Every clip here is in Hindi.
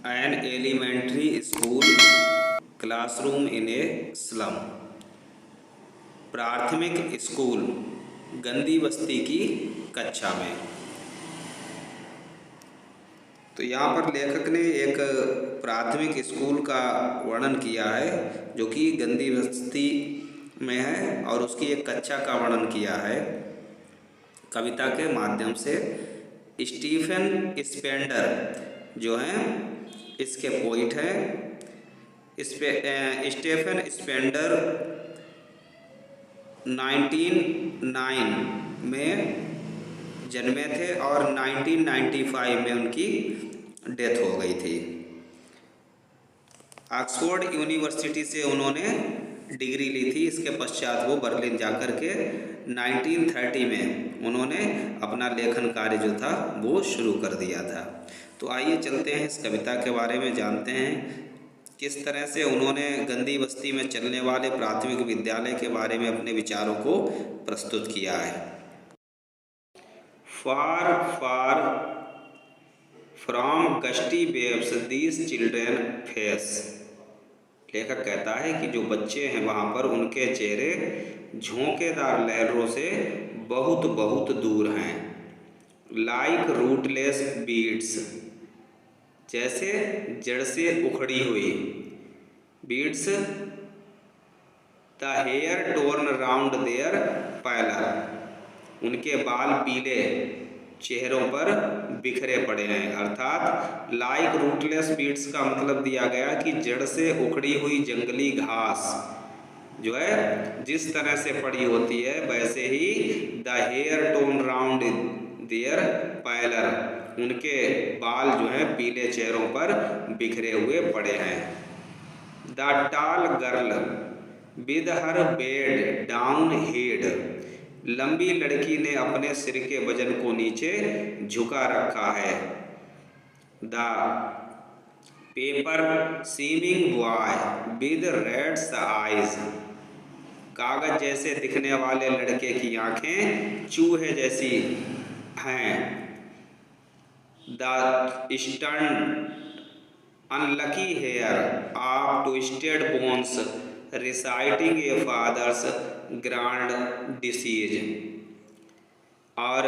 An elementary school classroom in a slum। प्राथमिक स्कूल गंदी बस्ती की कक्षा में। तो यहाँ पर लेखक ने एक प्राथमिक स्कूल का वर्णन किया है जो कि गंदी बस्ती में है और उसकी एक कक्षा का वर्णन किया है कविता के माध्यम से। स्टीफन स्पेंडर जो हैं इसके पोइट हैं। स्टीफन स्पेंडर 1909 में जन्मे थे और 1995 में उनकी डेथ हो गई थी। ऑक्सफोर्ड यूनिवर्सिटी से उन्होंने डिग्री ली थी। इसके पश्चात वो बर्लिन जाकर के 1930 में उन्होंने अपना लेखन कार्य जो था वो शुरू कर दिया था। तो आइए चलते हैं इस कविता के बारे में, जानते हैं किस तरह से उन्होंने गंदी बस्ती में चलने वाले प्राथमिक विद्यालय के बारे में अपने विचारों को प्रस्तुत किया है। Far far from gusty waves these children face. लेखक कहता है कि जो बच्चे हैं वहाँ पर उनके चेहरे झोंकेदार लहरों से बहुत बहुत दूर हैं। लाइक रूटलेस बीड्स, जैसे जड़ से उखड़ी हुई। Beads the hair torn round their pallor, उनके बाल पीले चेहरों पर बिखरे पड़े हैं। अर्थात लाइक रूटलेस बीड्स का मतलब दिया गया कि जड़ से उखड़ी हुई जंगली घास जो है जिस तरह से पड़ी होती है वैसे ही the hair thrown round their pallor, उनके बाल जो है पीले चेहरों पर बिखरे हुए पड़े हैं। द टाल girl with her bed down head, लंबी लड़की ने अपने सिर के वजन को नीचे झुका रखा है। The paper seeming boy with rat's eyes, कागज जैसे दिखने वाले लड़के की आंखें चूहे जैसी हैं। The stern unlucky heir of twisted bones reciting a father's grand disease, और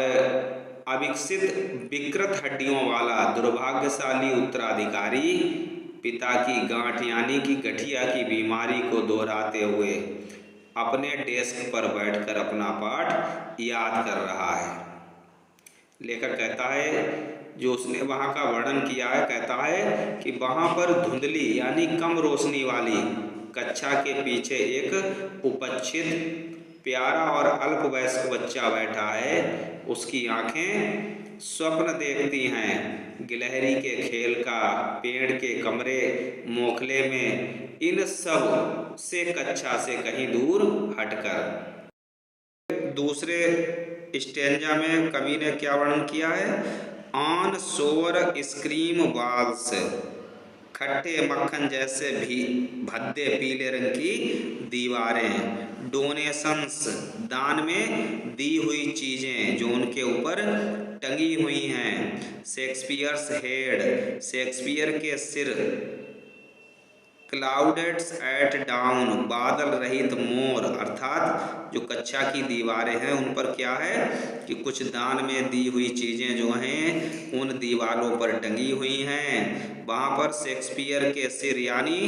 अविकसित विकृत हड्डियों वाला दुर्भाग्यशाली उत्तराधिकारी पिता की गांठ यानी कि गठिया की बीमारी को दोहराते हुए अपने डेस्क पर बैठकर अपना पाठ याद कर रहा है। लेखक कहता है जो उसने वहाँ का वर्णन किया है, कहता है कि वहाँ पर धुंधली यानी कम रोशनी वाली कक्षा के पीछे एक उपच्छिद प्यारा और अल्पवयस्क बच्चा बैठा है। उसकी आंखें स्वप्न देखती हैं गिलहरी के खेल का, पेड़ के कमरे मोखले में, इन सब से कक्षा से कहीं दूर हटकर। दूसरे स्टेंजा में कवि ने क्या वर्णन किया है? ऑन सोवर स्क्रीम वॉल्स, खट्टे मक्खन जैसे भी भद्दे पीले रंग की दीवारें। डोनेशंस, दान में दी हुई चीजें जो उनके ऊपर टंगी हुई हैं। शेक्सपियर्स हेड, शेक्सपियर के सिर। क्लाउडेड्स एट डाउन, बादल रहित मोर, अर्थात जो कक्षा की दीवारें हैं उन पर क्या है कि कुछ दान में दी हुई चीज़ें जो हैं उन दीवारों पर टंगी हुई हैं। वहाँ पर शेक्सपियर के सिर यानी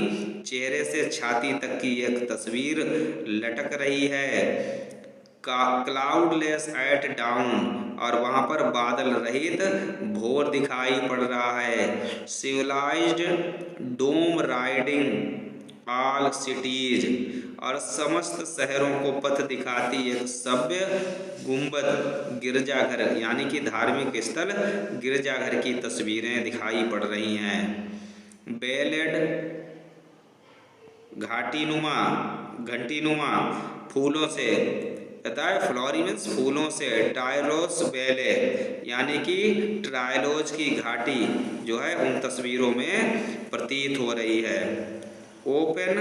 चेहरे से छाती तक की एक तस्वीर लटक रही है। क्लाउडलेस एट डाउन, और वहाँ पर बादल रहित भोर दिखाई पड़ रहा है। सिविलाइज्ड डोम राइडिंग ऑल सिटीज, और समस्त शहरों को पथ दिखाती एक सभ्य गुंबद गिरजाघर यानी कि धार्मिक स्थल गिरजाघर की तस्वीरें दिखाई पड़ रही हैं। बेलेड घंटीनुमा फूलों से, कहता है फ्लोरी मीन्स फूलों से। टायलोस बेले यानी कि ट्रायलोज की घाटी जो है उन तस्वीरों में प्रतीत हो रही है। ओपन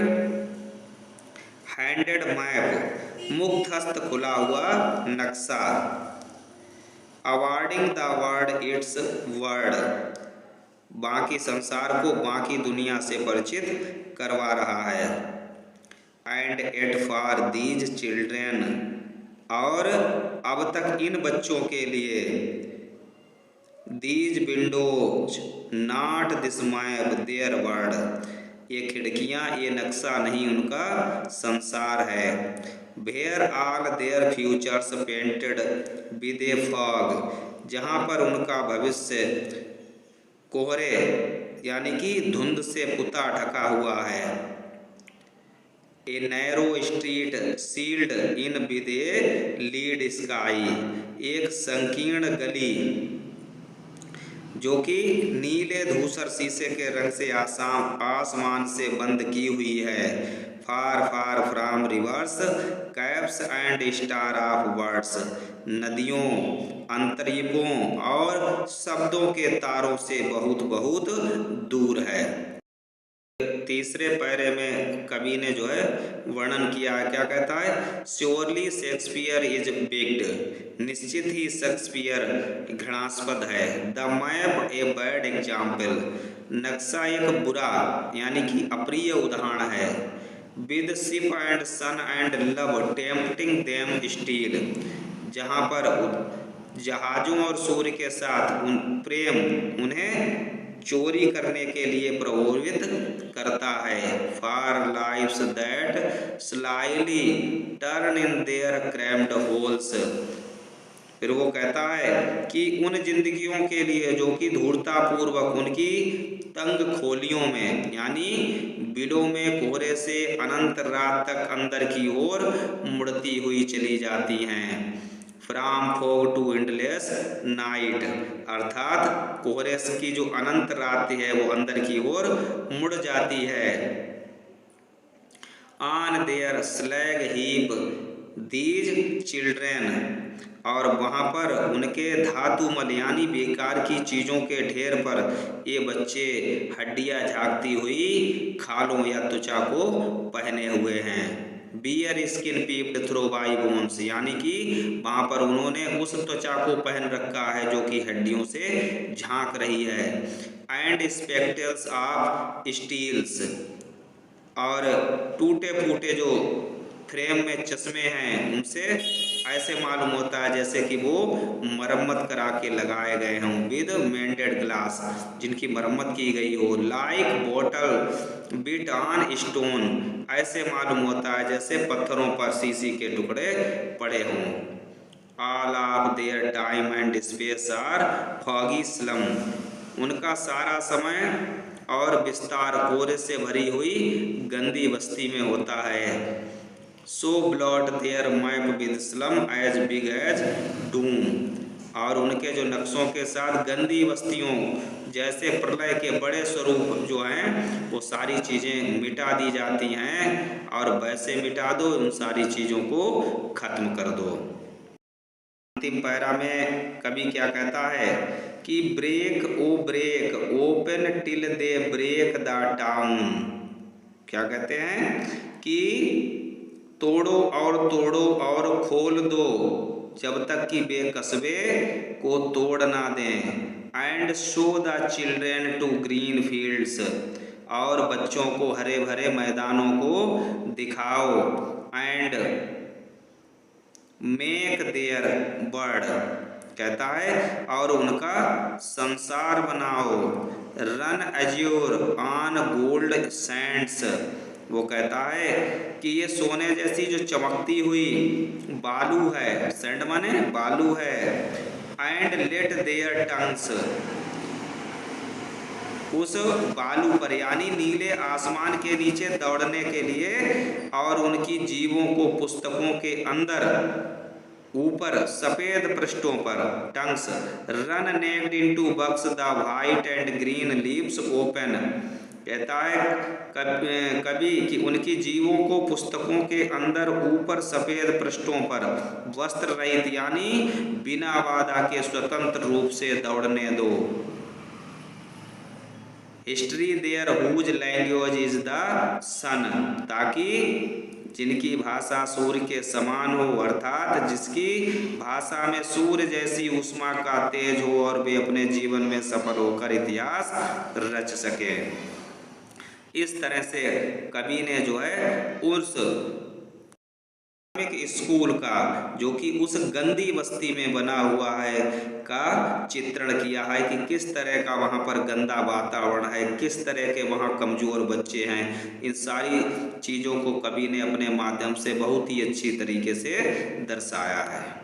हैंडेड मैप, मुक्त हस्त खुला हुआ नक्शा। Awarding the word it's word, बाकी संसार को बाकी दुनिया से परिचित करवा रहा है। And yet for these children, और अब तक इन बच्चों के लिए, these windows not this map their world, ये खिड़कियां, ये नक्शा नहीं उनका संसार है। Where all their futures painted with a fog, जहाँ पर उनका भविष्य कोहरे यानी कि धुंध से पुता ढका हुआ है। A narrow street sealed in with a lead sky, एक संकीर्ण गली जो कि नीले धूसर शीशे के रंग से आसमान से बंद की हुई है। Far far from rivers capes and star of words, नदियों, अंतरिपों और शब्दों के तारों से बहुत बहुत दूर है। तीसरे पैरे में कवि ने जो है वर्णन किया है, क्या कहता है? श्योरली शेक्सपियर इज बिग्ड, निश्चित ही शेक्सपियर घृणास्पद है। The map a bad example, नक्शा एक बुरा यानी कि अप्रिय उदाहरण है। With ship and sun and love tempting them steal, जहाँ पर जहाजों और सूर्य के साथ प्रेम उन्हें चोरी करने के लिए प्रलोभित करता है। For lives that slyly turn in their cramped holes, फिर वो कहता है कि उन जिंदगियों के लिए जो कि धूर्तापूर्वक उनकी तंग खोलियों में यानी बिलों में कोहरे से अनंत रात तक अंदर की ओर मुड़ती हुई चली जाती हैं। From fog to endless night, अर्थात कोहरे की जो अनंत रात है वो अंदर की ओर मुड़ जाती है। On their slag heap these children, और वहाँ पर उनके धातुमल यानी बेकार की चीज़ों के ढेर पर ये बच्चे हड्डियाँ झाँकती हुई खालों या त्वचा को पहने हुए हैं। Bare skin peeped through by bones, यानी कि वहाँ पर उन्होंने उस त्वचा को पहन रखा है जो कि हड्डियों से झांक रही है। एंड स्पेक्टल्स ऑफ स्टील्स, और टूटे फूटे जो फ्रेम में चश्मे हैं उनसे ऐसे मालूम होता है जैसे कि वो मरम्मत करा के लगाए गए हों। विद मेंटेड ग्लास, जिनकी मरम्मत की गई हो। Like bottle bit on stone, ऐसे मालूम होता है जैसे पत्थरों पर शीशी के टुकड़े पड़े हों। All of their time and space are foggy slum, उनका सारा समय और विस्तार कोहरे से भरी हुई गंदी बस्ती में होता है। So blot their map with slum as big as doom, और उनके जो नक्शों के साथ गंदी बस्तियों जैसे प्रलय के बड़े स्वरूप जो हैं वो सारी चीज़ें मिटा दी जाती हैं, और वैसे मिटा दो, उन सारी चीज़ों को खत्म कर दो। अंतिम पैरा में कवि क्या कहता है कि break O break open till they break the town, क्या कहते हैं कि तोड़ो और खोल दो जब तक कि वे कस्बे को तोड़ ना दें। And show the children to green fields, और बच्चों को हरे भरे मैदानों को दिखाओ। एंड मेक देयर वर्ल्ड, कहता है और उनका संसार बनाओ। Run Azure on gold Sands, वो कहता है कि ये सोने जैसी जो चमकती हुई बालू है, सैंड माने बालू है। एंड लेट देयर टंग्स, उस बालू पर यानी नीले आसमान के नीचे दौड़ने के लिए, और उनकी जीवों को पुस्तकों के अंदर ऊपर सफेद पृष्ठों पर tongues. Run naked into books the white and green leaves open, कहता है कवि कि उनकी जीवों को पुस्तकों के अंदर ऊपर सफेद पृष्ठों पर वस्त्र रहित यानी बिना बाधा के स्वतंत्र रूप से दौड़ने दो। History their whose language is the sun, ताकि जिनकी भाषा सूर्य के समान हो, अर्थात जिसकी भाषा में सूर्य जैसी ऊष्मा का तेज हो और वे अपने जीवन में सफल होकर इतिहास रच सके। इस तरह से कवि ने जो है उस एक स्कूल का, जो कि उस गंदी बस्ती में बना हुआ है, का चित्रण किया है कि किस तरह का वहाँ पर गंदा वातावरण है, किस तरह के वहाँ कमज़ोर बच्चे हैं। इन सारी चीज़ों को कवि ने अपने माध्यम से बहुत ही अच्छी तरीके से दर्शाया है।